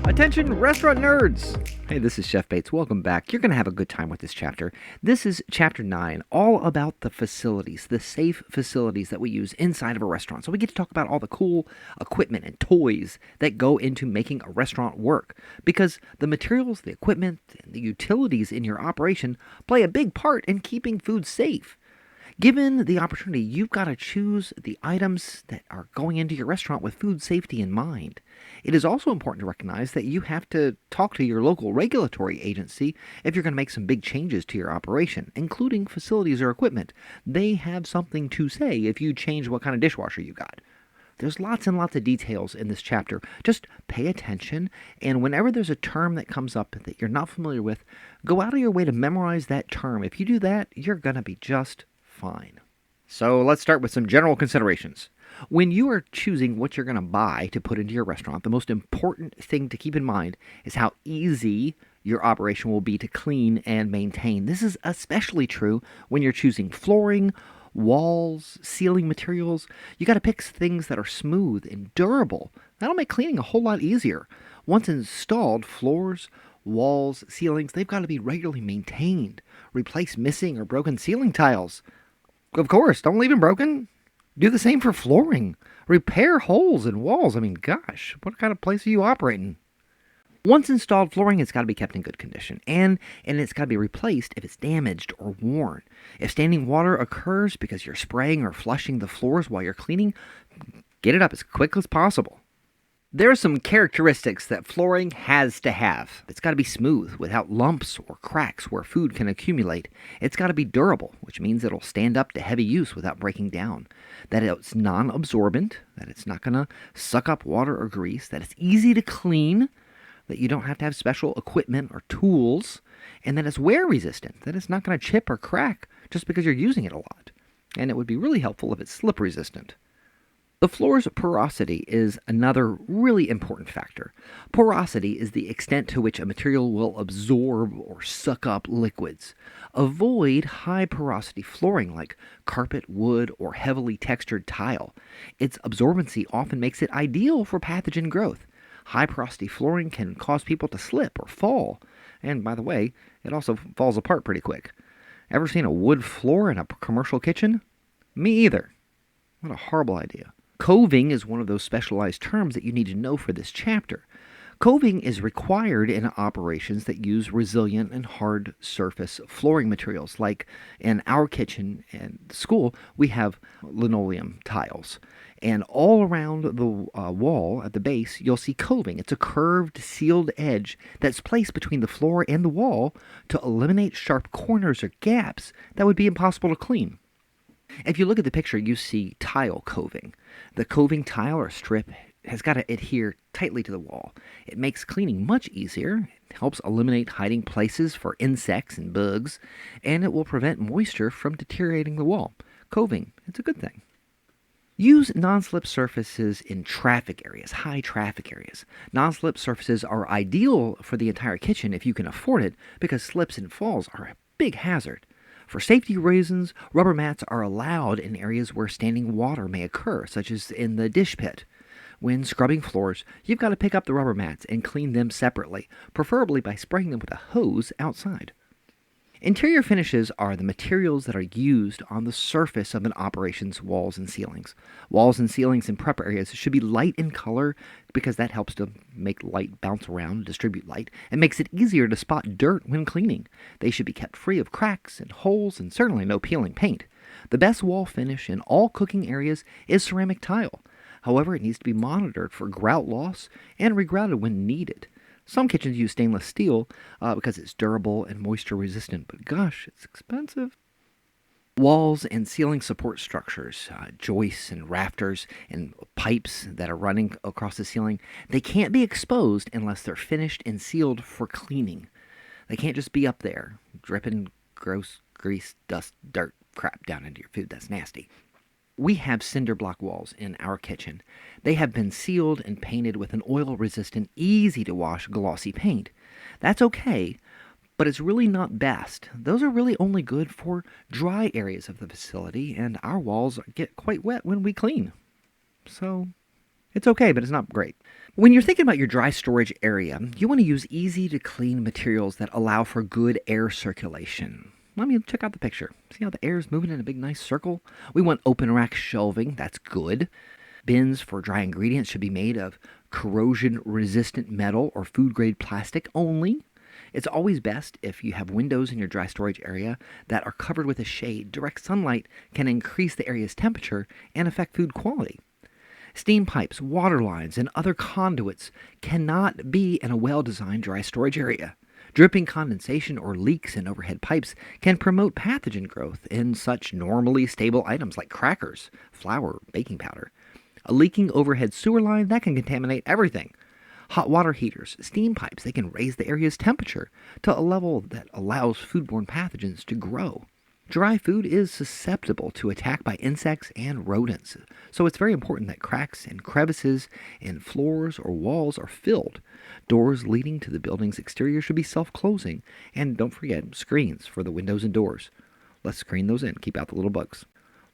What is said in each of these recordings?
Attention, restaurant nerds! Hey, this is Chef Bates. Welcome back. You're going to have a good time with this chapter. This is Chapter 9, all about the facilities, the safe facilities that we use inside of a restaurant. So we get to talk about all the cool equipment and toys that go into making a restaurant work. Because the materials, the equipment, and the utilities in your operation play a big part in keeping food safe. Given the opportunity, you've got to choose the items that are going into your restaurant with food safety in mind. It is also important to recognize that you have to talk to your local regulatory agency if you're going to make some big changes to your operation, including facilities or equipment. They have something to say if you change what kind of dishwasher you got. There's lots and lots of details in this chapter. Just pay attention, and whenever there's a term that comes up that you're not familiar with, go out of your way to memorize that term. If you do that, you're going to be just fine. So let's start with some general considerations. When you are choosing what you're going to buy to put into your restaurant, the most important thing to keep in mind is how easy your operation will be to clean and maintain. This is especially true when you're choosing flooring, walls, ceiling materials. You got to pick things that are smooth and durable. That'll make cleaning a whole lot easier. Once installed, floors, walls, ceilings, they've got to be regularly maintained. Replace missing or broken ceiling tiles. Of course, don't leave them broken. Do the same for flooring. Repair holes in walls. I mean, gosh, what kind of place are you operating? Once installed, flooring has got to be kept in good condition, and it's got to be replaced if it's damaged or worn. If standing water occurs because you're spraying or flushing the floors while you're cleaning, get it up as quick as possible. There are some characteristics that flooring has to have. It's got to be smooth, without lumps or cracks where food can accumulate. It's got to be durable, which means it'll stand up to heavy use without breaking down. That it's non-absorbent, that it's not going to suck up water or grease, that it's easy to clean, that you don't have to have special equipment or tools, and that it's wear-resistant, that it's not going to chip or crack just because you're using it a lot. And it would be really helpful if it's slip-resistant. The floor's porosity is another really important factor. Porosity is the extent to which a material will absorb or suck up liquids. Avoid high porosity flooring like carpet, wood, or heavily textured tile. Its absorbency often makes it ideal for pathogen growth. High porosity flooring can cause people to slip or fall. And by the way, it also falls apart pretty quick. Ever seen a wood floor in a commercial kitchen? Me either. What a horrible idea. Coving is one of those specialized terms that you need to know for this chapter. Coving is required in operations that use resilient and hard surface flooring materials. Like in our kitchen and school, we have linoleum tiles. And all around the wall at the base, you'll see coving. It's a curved, sealed edge that's placed between the floor and the wall to eliminate sharp corners or gaps that would be impossible to clean. If you look at the picture, you see tile coving. The coving tile or strip has got to adhere tightly to the wall. It makes cleaning much easier, it helps eliminate hiding places for insects and bugs, and it will prevent moisture from deteriorating the wall. Coving, it's a good thing. Use non-slip surfaces in traffic areas, high traffic areas. Non-slip surfaces are ideal for the entire kitchen if you can afford it, because slips and falls are a big hazard. For safety reasons, rubber mats are allowed in areas where standing water may occur, such as in the dish pit. When scrubbing floors, you've got to pick up the rubber mats and clean them separately, preferably by spraying them with a hose outside. Interior finishes are the materials that are used on the surface of an operation's walls and ceilings. Walls and ceilings in prep areas should be light in color because that helps to make light bounce around, distribute light, and makes it easier to spot dirt when cleaning. They should be kept free of cracks and holes and certainly no peeling paint. The best wall finish in all cooking areas is ceramic tile. However, it needs to be monitored for grout loss and regrouted when needed. Some kitchens use stainless steel because it's durable and moisture resistant, but gosh, it's expensive. Walls and ceiling support structures, joists and rafters and pipes that are running across the ceiling, they can't be exposed unless they're finished and sealed for cleaning. They can't just be up there, dripping gross grease, dust, dirt, crap down into your food. That's nasty. We have cinder block walls in our kitchen. They have been sealed and painted with an oil-resistant, easy-to-wash glossy paint. That's okay, but it's really not best. Those are really only good for dry areas of the facility, and our walls get quite wet when we clean. So, It's okay, but it's not great. When you're thinking about your dry storage area, you want to use easy to clean materials that allow for good air circulation. Let me check out the picture. See how the air is moving in a big nice circle? We want open rack shelving. That's good. Bins for dry ingredients should be made of corrosion resistant metal or food grade plastic only. It's always best if you have windows in your dry storage area that are covered with a shade. Direct sunlight can increase the area's temperature and affect food quality. Steam pipes, water lines, and other conduits cannot be in a well-designed dry storage area. Dripping condensation or leaks in overhead pipes can promote pathogen growth in such normally stable items like crackers, flour, baking powder. A leaking overhead sewer line, that can contaminate everything. Hot water heaters, steam pipes, they can raise the area's temperature to a level that allows foodborne pathogens to grow. Dry food is susceptible to attack by insects and rodents, so it's very important that cracks and crevices in floors or walls are filled. Doors leading to the building's exterior should be self-closing, and don't forget screens for the windows and doors. Let's screen those in, keep out the little bugs.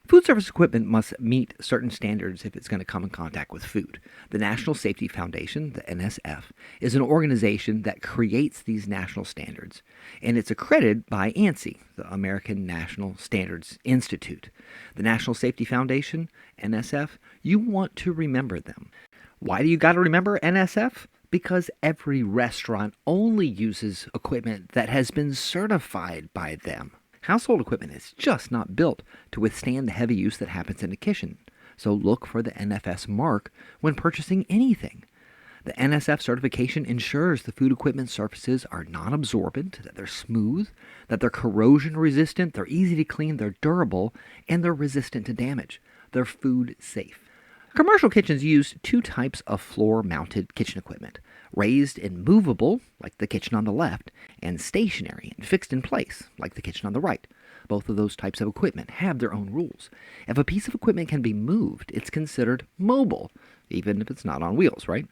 Food service equipment must meet certain standards if it's going to come in contact with food. The National Safety Foundation, the NSF, is an organization that creates these national standards, and it's accredited by ANSI, the American National Standards Institute. The National Safety Foundation, NSF, you want to remember them. Why do you got to remember NSF? Because every restaurant only uses equipment that has been certified by them. Household equipment is just not built to withstand the heavy use that happens in the kitchen, so look for the NFS mark when purchasing anything. The NSF certification ensures the food equipment surfaces are non-absorbent, that they're smooth, that they're corrosion resistant, they're easy to clean, they're durable, and they're resistant to damage. They're food safe. Commercial kitchens use two types of floor-mounted kitchen equipment: raised and movable, like the kitchen on the left, and stationary and fixed in place, like the kitchen on the right. Both of those types of equipment have their own rules. If a piece of equipment can be moved, it's considered mobile, even if it's not on wheels, right?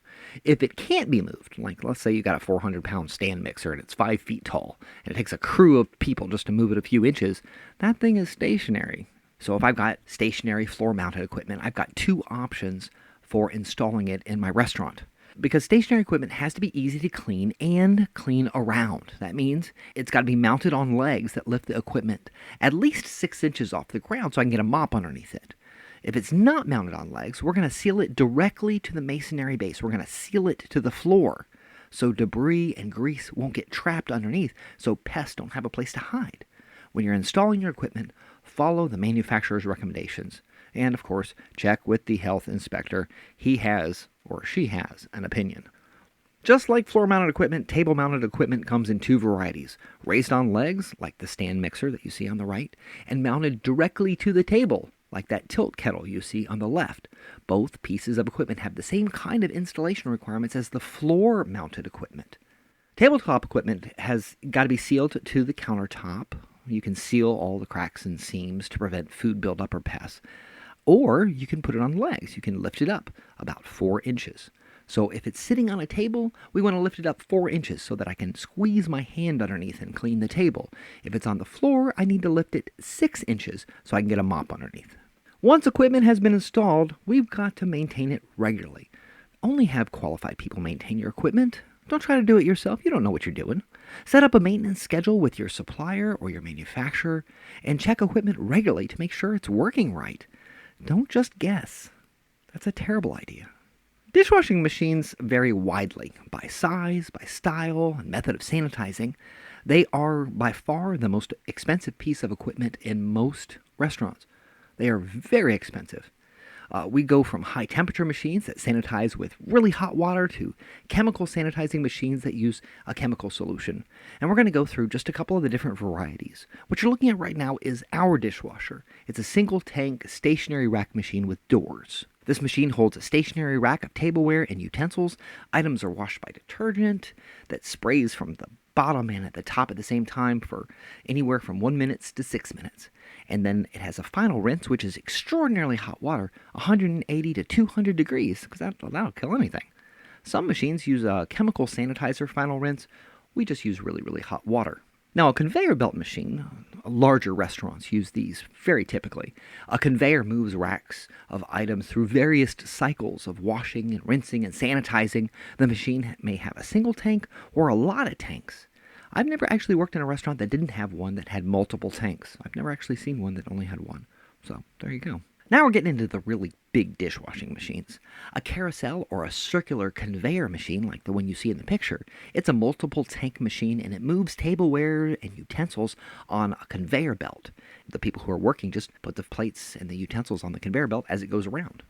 If it can't be moved, like let's say you got a 400-pound stand mixer and it's 5 feet tall, and it takes a crew of people just to move it a few inches, that thing is stationary. So if I've got stationary floor-mounted equipment, I've got two options for installing it in my restaurant. Because stationary equipment has to be easy to clean and clean around. That means it's got to be mounted on legs that lift the equipment at least 6 inches off the ground so I can get a mop underneath it. If it's not mounted on legs, we're going to seal it directly to the masonry base. We're going to seal it to the floor so debris and grease won't get trapped underneath, so pests don't have a place to hide. When you're installing your equipment, follow the manufacturer's recommendations. And, of course, check with the health inspector. He has, or she has, an opinion. Just like floor-mounted equipment, table-mounted equipment comes in two varieties: raised on legs, like the stand mixer that you see on the right, and mounted directly to the table, like that tilt kettle you see on the left. Both pieces of equipment have the same kind of installation requirements as the floor-mounted equipment. Tabletop equipment has got to be sealed to the countertop. You can seal all the cracks and seams to prevent food buildup or pests. Or you can put it on legs. You can lift it up about 4 inches. So if it's sitting on a table, we want to lift it up 4 inches so that I can squeeze my hand underneath and clean the table. If it's on the floor, I need to lift it 6 inches so I can get a mop underneath. Once equipment has been installed, we've got to maintain it regularly. Only have qualified people maintain your equipment. Don't try to do it yourself. You don't know what you're doing. Set up a maintenance schedule with your supplier or your manufacturer and check equipment regularly to make sure it's working right. Don't just guess. That's a terrible idea. Dishwashing machines vary widely by size, by style, and method of sanitizing. They are by far the most expensive piece of equipment in most restaurants. They are very expensive. We go from high-temperature machines that sanitize with really hot water to chemical sanitizing machines that use a chemical solution. And we're going to go through just a couple of the different varieties. What you're looking at right now is our dishwasher. It's a single-tank stationary rack machine with doors. This machine holds a stationary rack of tableware and utensils. Items are washed by detergent that sprays from the bottom and at the top at the same time for anywhere from 1 minute to 6 minutes. And then it has a final rinse, which is extraordinarily hot water, 180 to 200 degrees, because that'll kill anything. Some machines use a chemical sanitizer final rinse. We just use really, really hot water. Now, a conveyor belt machine, Larger restaurants use these very typically. A conveyor moves racks of items through various cycles of washing and rinsing and sanitizing. The machine may have a single tank or a lot of tanks. I've never actually worked in a restaurant that didn't have one that had multiple tanks. I've never actually seen one that only had one. So there you go. Now we're getting into the really big dishwashing machines. A carousel or a circular conveyor machine like the one you see in the picture. It's a multiple tank machine and it moves tableware and utensils on a conveyor belt. The people who are working just put the plates and the utensils on the conveyor belt as it goes around.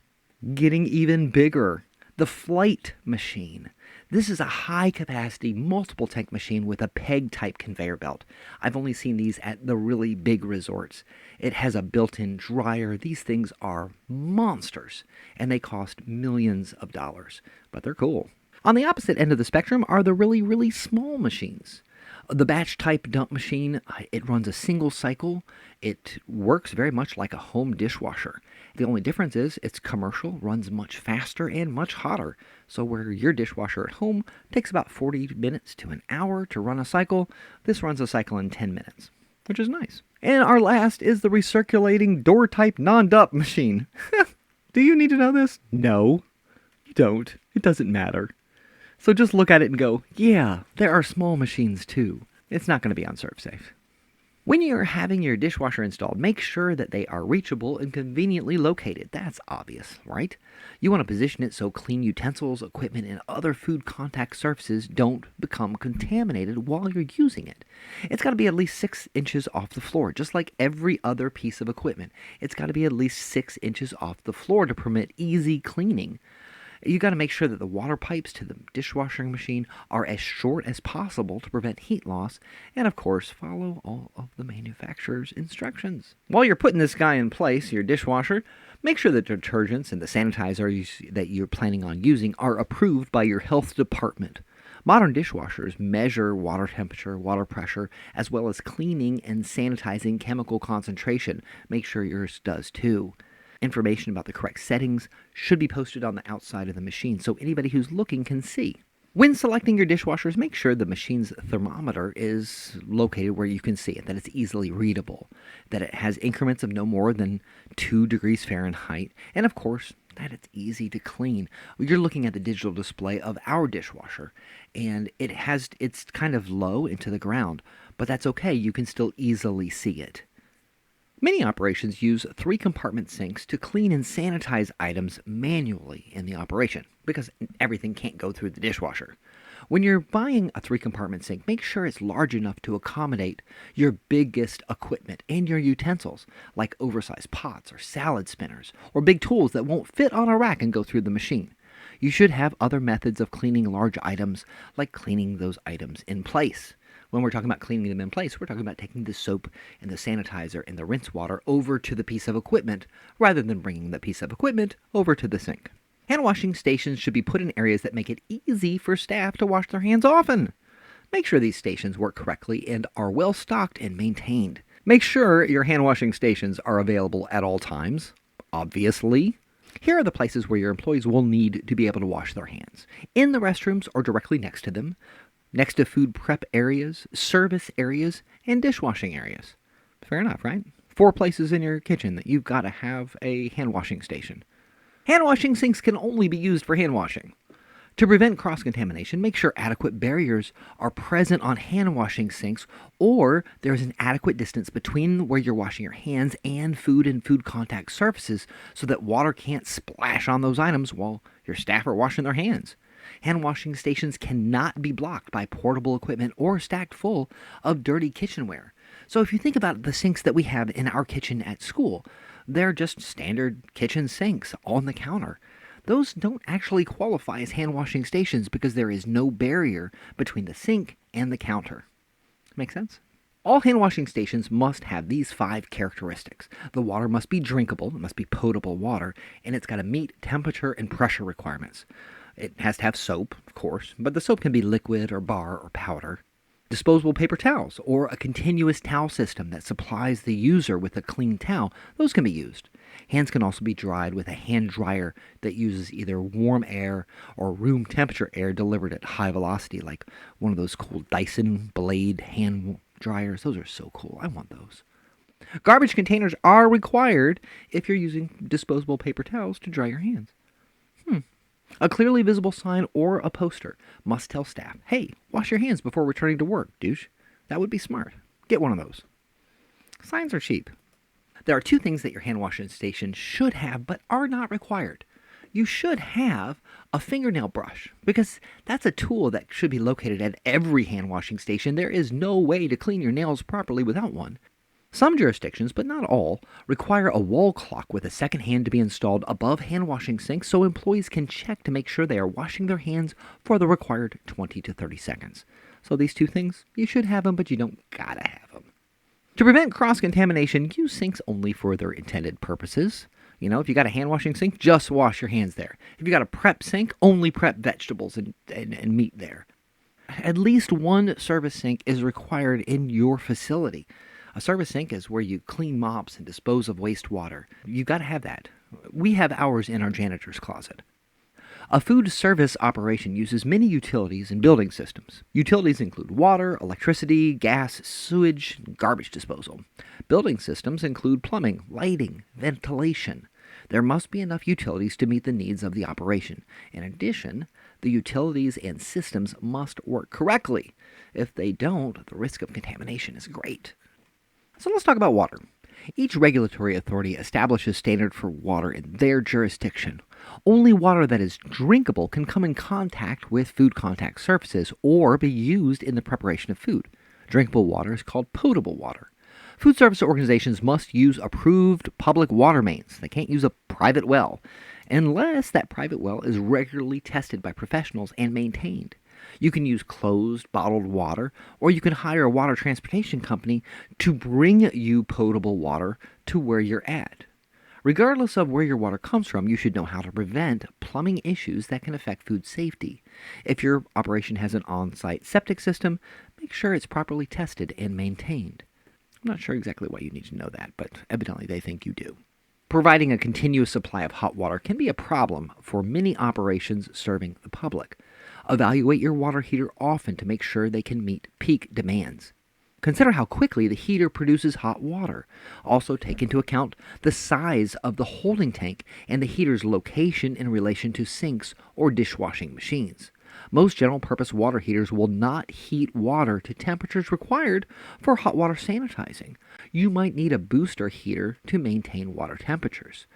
Getting even bigger. The flight machine. This is a high-capacity, multiple-tank machine with a peg-type conveyor belt. I've only seen these at the really big resorts. It has a built-in dryer. These things are monsters, and they cost millions of dollars, but they're cool. On the opposite end of the spectrum are the really, really small machines. The batch-type dump machine, it runs a single cycle. It works very much like a home dishwasher. The only difference is it's commercial, runs much faster, and much hotter. So where your dishwasher at home takes about 40 minutes to an hour to run a cycle, this runs a cycle in 10 minutes, which is nice. And our last is the recirculating door-type non-dump machine. Do you need to know this? No, you don't. It doesn't matter. So just look at it and go, yeah, there are small machines too. It's not going to be on ServSafe. When you're having your dishwasher installed, make sure that they are reachable and conveniently located. That's obvious, right? You want to position it so clean utensils, equipment, and other food contact surfaces don't become contaminated while you're using it. It's got to be at least 6 inches off the floor, just like every other piece of equipment. It's got to be at least 6 inches off the floor to permit easy cleaning. You got to make sure that the water pipes to the dishwashing machine are as short as possible to prevent heat loss, and of course, follow all of the manufacturer's instructions. While you're putting this guy in place, your dishwasher, make sure the detergents and the sanitizer that you're planning on using are approved by your health department. Modern dishwashers measure water temperature, water pressure, as well as cleaning and sanitizing chemical concentration. Make sure yours does too. Information about the correct settings should be posted on the outside of the machine so anybody who's looking can see. When selecting your dishwashers, make sure the machine's thermometer is located where you can see it, that it's easily readable, that it has increments of no more than 2 degrees Fahrenheit, and of course, that it's easy to clean. You're looking at the digital display of our dishwasher, and it's kind of low into the ground, but that's okay, you can still easily see it. Many operations use 3-compartment sinks to clean and sanitize items manually in the operation because everything can't go through the dishwasher. When you're buying a 3-compartment sink, make sure it's large enough to accommodate your biggest equipment and your utensils, like oversized pots or salad spinners, or big tools that won't fit on a rack and go through the machine. You should have other methods of cleaning large items, like cleaning those items in place. When we're talking about cleaning them in place, we're talking about taking the soap and the sanitizer and the rinse water over to the piece of equipment rather than bringing the piece of equipment over to the sink. Hand washing stations should be put in areas that make it easy for staff to wash their hands often. Make sure these stations work correctly and are well stocked and maintained. Make sure your hand washing stations are available at all times, obviously. Here are the places where your employees will need to be able to wash their hands. In the restrooms or directly next to them, next to food prep areas, service areas, and dishwashing areas. Fair enough, right? 4 places in your kitchen that you've got to have a hand washing station. Hand washing sinks can only be used for hand washing. To prevent cross-contamination, make sure adequate barriers are present on hand washing sinks, or there's an adequate distance between where you're washing your hands and food contact surfaces so that water can't splash on those items while your staff are washing their hands. Hand washing stations cannot be blocked by portable equipment or stacked full of dirty kitchenware. So if you think about the sinks that we have in our kitchen at school, they're just standard kitchen sinks on the counter. Those don't actually qualify as hand washing stations because there is no barrier between the sink and the counter. Make sense? All hand washing stations must have these 5 characteristics. The water must be drinkable, it must be potable water, and it's got to meet temperature and pressure requirements. It has to have soap, of course, but the soap can be liquid or bar or powder. Disposable paper towels or a continuous towel system that supplies the user with a clean towel, those can be used. Hands can also be dried with a hand dryer that uses either warm air or room temperature air delivered at high velocity, like one of those cool Dyson blade hand dryers. Those are so cool. I want those. Garbage containers are required if you're using disposable paper towels to dry your hands. A clearly visible sign or a poster must tell staff, hey, wash your hands before returning to work, douche. That would be smart. Get one of those. Signs are cheap. There are two things that your hand washing station should have but are not required. You should have a fingernail brush because that's a tool that should be located at every hand washing station. There is no way to clean your nails properly without one. Some jurisdictions, but not all, require a wall clock with a second hand to be installed above hand washing sinks so employees can check to make sure they are washing their hands for the required 20 to 30 seconds. So these two things, you should have them, but you don't gotta have them. To prevent cross-contamination, use sinks only for their intended purposes. If you got a hand washing sink, just wash your hands there. If you got a prep sink, only prep vegetables and meat there. At least one service sink is required in your facility. A service sink is where you clean mops and dispose of wastewater. You've got to have that. We have ours in our janitor's closet. A food service operation uses many utilities and building systems. Utilities include water, electricity, gas, sewage, and garbage disposal. Building systems include plumbing, lighting, ventilation. There must be enough utilities to meet the needs of the operation. In addition, the utilities and systems must work correctly. If they don't, the risk of contamination is great. So let's talk about water. Each regulatory authority establishes standards for water in their jurisdiction. Only water that is drinkable can come in contact with food contact surfaces or be used in the preparation of food. Drinkable water is called potable water. Food service organizations must use approved public water mains. They can't use a private well unless that private well is regularly tested by professionals and maintained. You can use closed, bottled water, or you can hire a water transportation company to bring you potable water to where you're at. Regardless of where your water comes from, you should know how to prevent plumbing issues that can affect food safety. If your operation has an on-site septic system, make sure it's properly tested and maintained. I'm not sure exactly why you need to know that, but evidently they think you do. Providing a continuous supply of hot water can be a problem for many operations serving the public. Evaluate your water heater often to make sure they can meet peak demands. Consider how quickly the heater produces hot water. Also take into account the size of the holding tank and the heater's location in relation to sinks or dishwashing machines. Most general-purpose water heaters will not heat water to temperatures required for hot water sanitizing. You might need a booster heater to maintain water temperatures.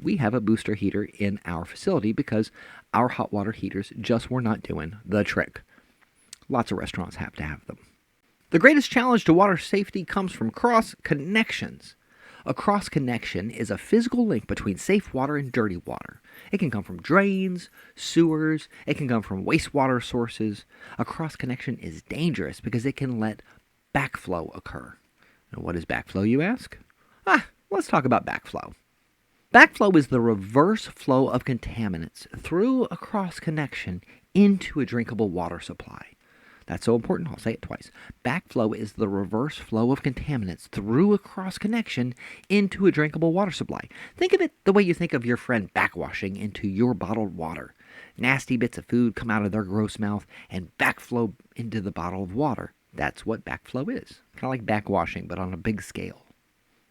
We have a booster heater in our facility because our hot water heaters just were not doing the trick. Lots of restaurants have to have them. The greatest challenge to water safety comes from cross-connections. A cross-connection is a physical link between safe water and dirty water. It can come from drains, sewers, it can come from wastewater sources. A cross-connection is dangerous because it can let backflow occur. Now, what is backflow, you ask? Let's talk about backflow. Backflow is the reverse flow of contaminants through a cross-connection into a drinkable water supply. That's so important, I'll say it twice. Backflow is the reverse flow of contaminants through a cross-connection into a drinkable water supply. Think of it the way you think of your friend backwashing into your bottled water. Nasty bits of food come out of their gross mouth and backflow into the bottle of water. That's what backflow is. Kind of like backwashing, but on a big scale.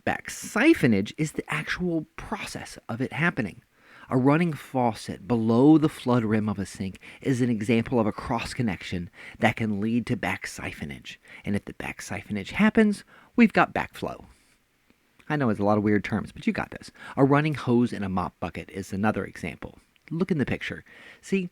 Back siphonage is the actual process of it happening. A running faucet below the flood rim of a sink is an example of a cross-connection that can lead to back siphonage. And if the back siphonage happens, we've got backflow. I know it's a lot of weird terms, but you got this. A running hose in a mop bucket is another example. Look in the picture. See,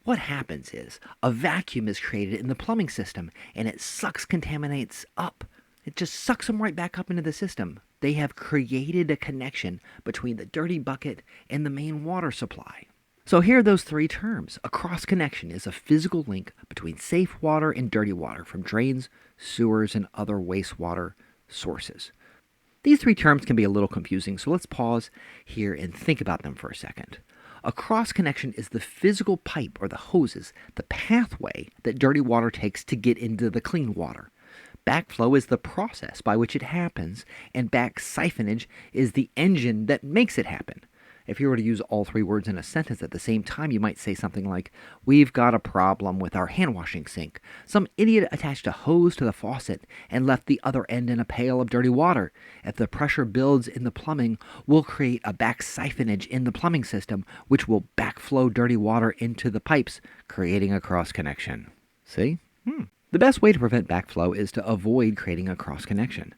what happens is a vacuum is created in the plumbing system, and it sucks contaminants up. It just sucks them right back up into the system. They have created a connection between the dirty bucket and the main water supply. So here are those three terms. A cross-connection is a physical link between safe water and dirty water from drains, sewers, and other wastewater sources. These three terms can be a little confusing, so let's pause here and think about them for a second. A cross-connection is the physical pipe or the hoses, the pathway that dirty water takes to get into the clean water. Backflow is the process by which it happens, and back siphonage is the engine that makes it happen. If you were to use all three words in a sentence at the same time, you might say something like, "We've got a problem with our hand washing sink. Some idiot attached a hose to the faucet and left the other end in a pail of dirty water. If the pressure builds in the plumbing, we'll create a back siphonage in the plumbing system, which will backflow dirty water into the pipes, creating a cross connection." See? The best way to prevent backflow is to avoid creating a cross connection.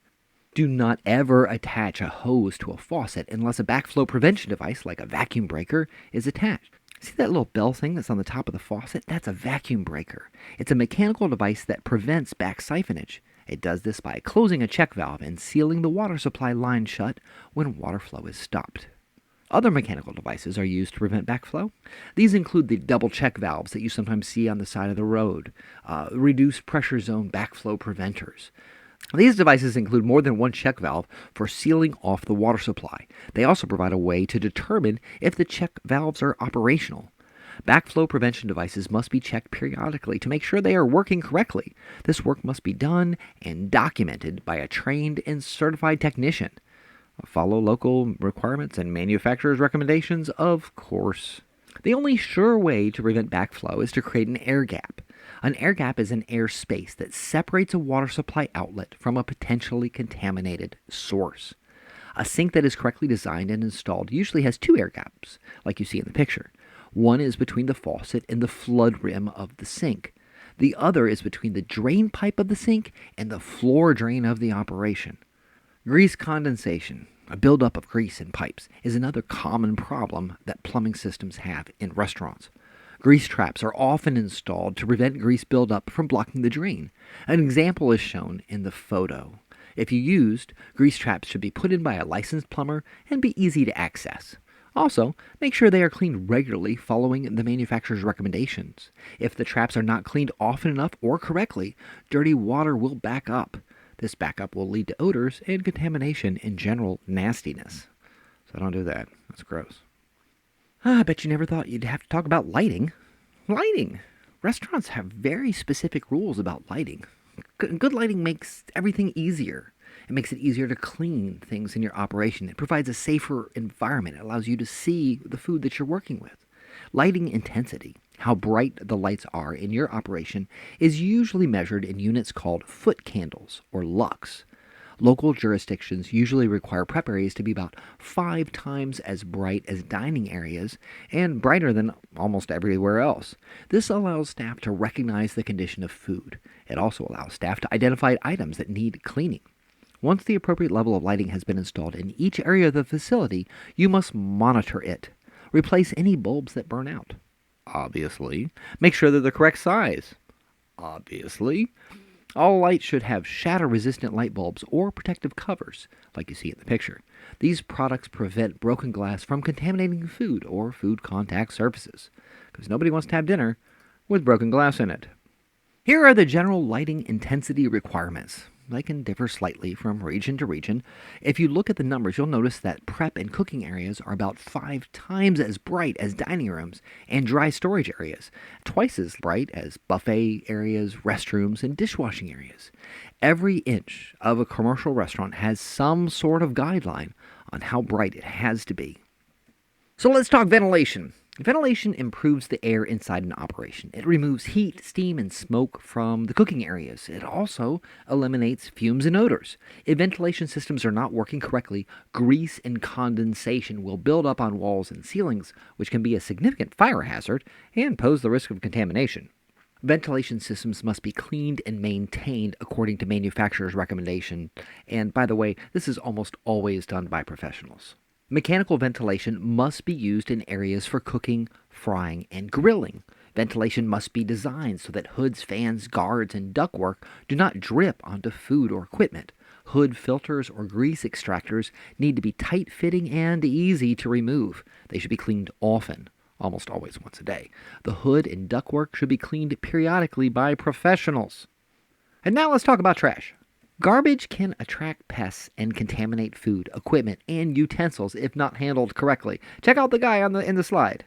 Do not ever attach a hose to a faucet unless a backflow prevention device like a vacuum breaker is attached. See that little bell thing that's on the top of the faucet? That's a vacuum breaker. It's a mechanical device that prevents back siphonage. It does this by closing a check valve and sealing the water supply line shut when water flow is stopped. Other mechanical devices are used to prevent backflow. These include the double check valves that you sometimes see on the side of the road, reduced pressure zone backflow preventers. These devices include more than one check valve for sealing off the water supply. They also provide a way to determine if the check valves are operational. Backflow prevention devices must be checked periodically to make sure they are working correctly. This work must be done and documented by a trained and certified technician. Follow local requirements and manufacturer's recommendations, of course. The only sure way to prevent backflow is to create an air gap. An air gap is an air space that separates a water supply outlet from a potentially contaminated source. A sink that is correctly designed and installed usually has two air gaps, like you see in the picture. One is between the faucet and the flood rim of the sink. The other is between the drain pipe of the sink and the floor drain of the operation. Grease condensation, a buildup of grease in pipes, is another common problem that plumbing systems have in restaurants. Grease traps are often installed to prevent grease buildup from blocking the drain. An example is shown in the photo. If used, grease traps should be put in by a licensed plumber and be easy to access. Also, make sure they are cleaned regularly following the manufacturer's recommendations. If the traps are not cleaned often enough or correctly, dirty water will back up. This backup will lead to odors and contamination and general nastiness. So don't do that. That's gross. I bet you never thought you'd have to talk about lighting. Lighting! Restaurants have very specific rules about lighting. Good lighting makes everything easier. It makes it easier to clean things in your operation. It provides a safer environment. It allows you to see the food that you're working with. Lighting intensity, how bright the lights are in your operation, is usually measured in units called foot candles, or lux. Local jurisdictions usually require prep areas to be about 5 times as bright as dining areas and brighter than almost everywhere else. This allows staff to recognize the condition of food. It also allows staff to identify items that need cleaning. Once the appropriate level of lighting has been installed in each area of the facility, you must monitor it. Replace any bulbs that burn out. Obviously. Make sure they're the correct size. Obviously. All lights should have shatter-resistant light bulbs or protective covers, like you see in the picture. These products prevent broken glass from contaminating food or food contact surfaces, because nobody wants to have dinner with broken glass in it. Here are the general lighting intensity requirements. They can differ slightly from region to region. If you look at the numbers, you'll notice that prep and cooking areas are about 5 times as bright as dining rooms and dry storage areas, twice as bright as buffet areas, restrooms, and dishwashing areas. Every inch of a commercial restaurant has some sort of guideline on how bright it has to be. So let's talk ventilation. Ventilation improves the air inside an operation. It removes heat, steam, and smoke from the cooking areas. It also eliminates fumes and odors. If ventilation systems are not working correctly, grease and condensation will build up on walls and ceilings, which can be a significant fire hazard and pose the risk of contamination. Ventilation systems must be cleaned and maintained according to manufacturer's recommendation. And by the way, this is almost always done by professionals. Mechanical ventilation must be used in areas for cooking, frying, and grilling. Ventilation must be designed so that hoods, fans, guards, and ductwork do not drip onto food or equipment. Hood filters or grease extractors need to be tight-fitting and easy to remove. They should be cleaned often, almost always once a day. The hood and ductwork should be cleaned periodically by professionals. And now let's talk about trash. Garbage can attract pests and contaminate food, equipment, and utensils if not handled correctly. Check out the guy in the slide.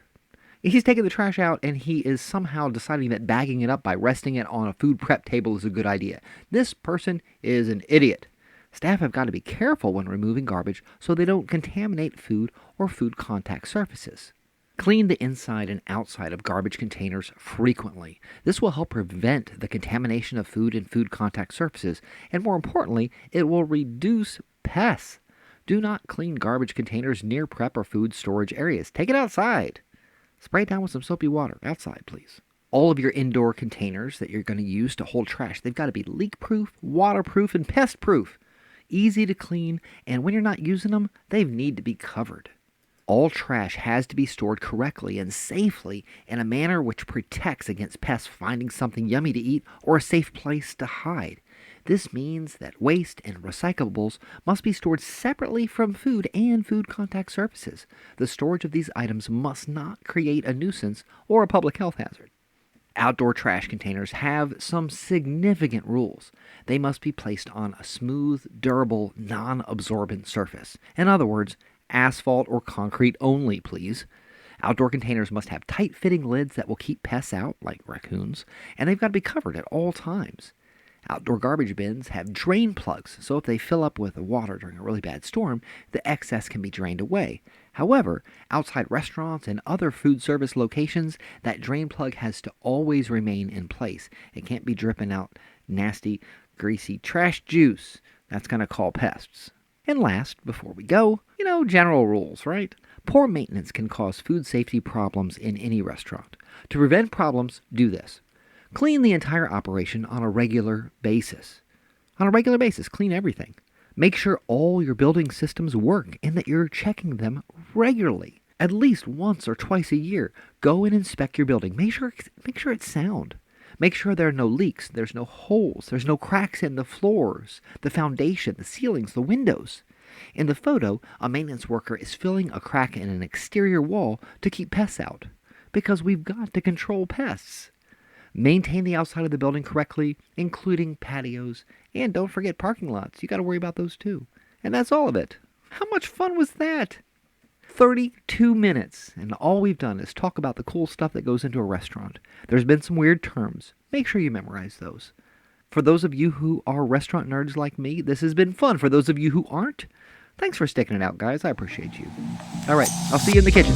He's taking the trash out and he is somehow deciding that bagging it up by resting it on a food prep table is a good idea. This person is an idiot. Staff have got to be careful when removing garbage so they don't contaminate food or food contact surfaces. Clean the inside and outside of garbage containers frequently. This will help prevent the contamination of food and food contact surfaces, and more importantly, it will reduce pests. Do not clean garbage containers near prep or food storage areas. Take it outside. Spray it down with some soapy water. Outside, please. All of your indoor containers that you're going to use to hold trash, they've got to be leak-proof, waterproof, and pest-proof. Easy to clean, and when you're not using them, they need to be covered. All trash has to be stored correctly and safely in a manner which protects against pests finding something yummy to eat or a safe place to hide. This means that waste and recyclables must be stored separately from food and food contact surfaces. The storage of these items must not create a nuisance or a public health hazard. Outdoor trash containers have some significant rules. They must be placed on a smooth, durable, non-absorbent surface. In other words, asphalt or concrete only, please. Outdoor containers must have tight-fitting lids that will keep pests out, like raccoons, and they've got to be covered at all times. Outdoor garbage bins have drain plugs, so if they fill up with water during a really bad storm, the excess can be drained away. However, outside restaurants and other food service locations, that drain plug has to always remain in place. It can't be dripping out nasty, greasy trash juice. That's going to call pests. And last, before we go, general rules, right? Poor maintenance can cause food safety problems in any restaurant. To prevent problems, do this. Clean the entire operation on a regular basis. Clean everything. Make sure all your building systems work and that you're checking them regularly. At least once or twice a year, go and inspect your building. Make sure it's sound. Make sure there are no leaks, there's no holes, there's no cracks in the floors, the foundation, the ceilings, the windows. In the photo, a maintenance worker is filling a crack in an exterior wall to keep pests out, because we've got to control pests. Maintain the outside of the building correctly, including patios, and don't forget parking lots. You got to worry about those too. And that's all of it. How much fun was that? 32 minutes, and all we've done is talk about the cool stuff that goes into a restaurant. There's been some weird terms. Make sure you memorize those. For those of you who are restaurant nerds like me, this has been fun. For those of you who aren't, thanks for sticking it out, guys. I appreciate you. All right, I'll see you in the kitchen.